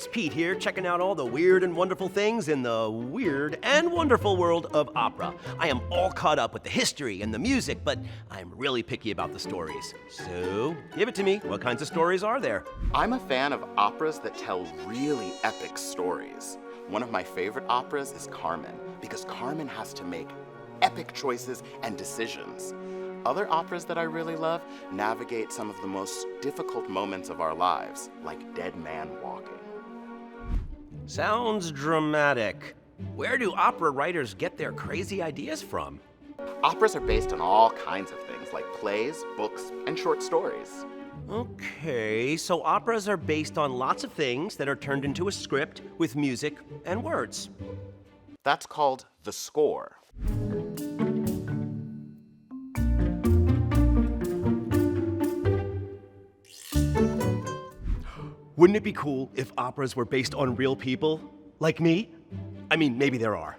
it's Pete here, checking out all the weird and wonderful things in the weird and wonderful world of opera. I am all caught up with the history and the music, but I'm really picky about the stories. So, give it to me. What kinds of stories are there? I'm a fan of operas that tell really epic stories. One of my favorite operas is Carmen, because Carmen has to make epic choices and decisions. Other operas that I really love navigate some of the most difficult moments of our lives, like Dead Man Walking. Sounds dramatic. Where do opera writers get their crazy ideas from? Operas are based on all kinds of things, like plays, books, and short stories. Okay, so operas are based on lots of things that are turned into a script with music and words. That's called the score. Wouldn't it be cool if operas were based on real people? Like me? I mean, maybe there are.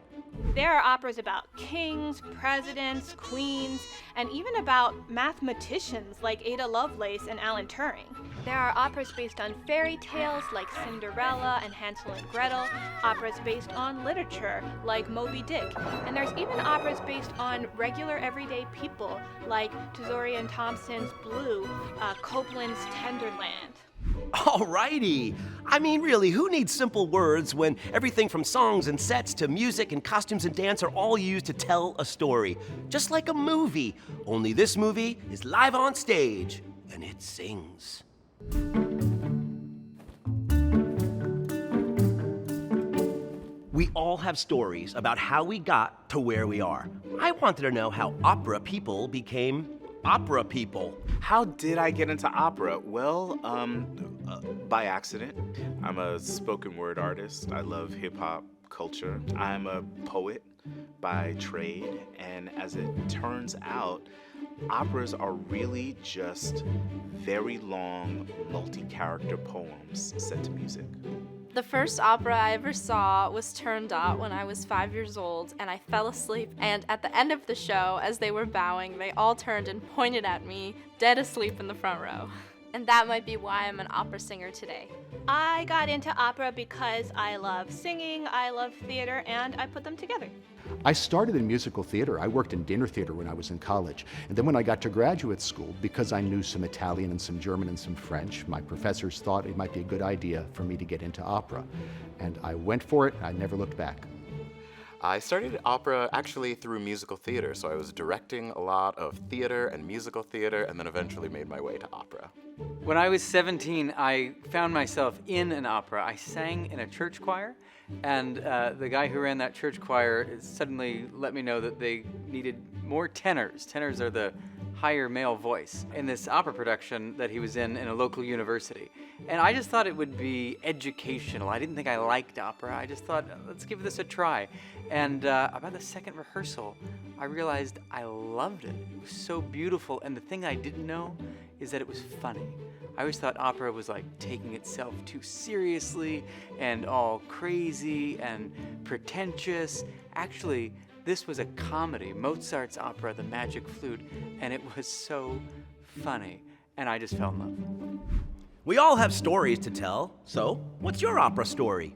There are operas about kings, presidents, queens, and even about mathematicians like Ada Lovelace and Alan Turing. There are operas based on fairy tales like Cinderella and Hansel and Gretel, operas based on literature like Moby Dick, and there's even operas based on regular everyday people like Tazorian Thompson's Blue, Copland's Tenderland. Alrighty. I mean, really, who needs simple words when everything from songs and sets to music and costumes and dance are all used to tell a story? Just like a movie, only this movie is live on stage, and it sings. We all have stories about how we got to where we are. I wanted to know how opera people became opera people. How did I get into opera? Well, by accident. I'm a spoken word artist. I love hip hop culture. I'm a poet by trade, and as it turns out, operas are really just very long, multi-character poems set to music. The first opera I ever saw was Turandot when I was 5 years old, and I fell asleep. And at the end of the show, as they were bowing, they all turned and pointed at me, dead asleep in the front row. And that might be why I'm an opera singer today. I got into opera because I love singing, I love theater, and I put them together. I started in musical theater. I worked in dinner theater when I was in college. And then when I got to graduate school, because I knew some Italian and some German and some French, my professors thought it might be a good idea for me to get into opera. And I went for it, and I never looked back. I started opera actually through musical theater, so I was directing a lot of theater and musical theater, and then eventually made my way to opera. When I was 17, I found myself in an opera. I sang in a church choir, and the guy who ran that church choir suddenly let me know that they needed more tenors. Tenors are the higher male voice in this opera production that he was in a local university. And I just thought it would be educational. I didn't think I liked opera. I just thought, let's give this a try. And about the second rehearsal, I realized I loved it. It was so beautiful. And the thing I didn't know is that it was funny. I always thought opera was like taking itself too seriously and all crazy and pretentious. Actually, this was a comedy, Mozart's opera, The Magic Flute, and it was so funny, and I just fell in love. We all have stories to tell, so what's your opera story?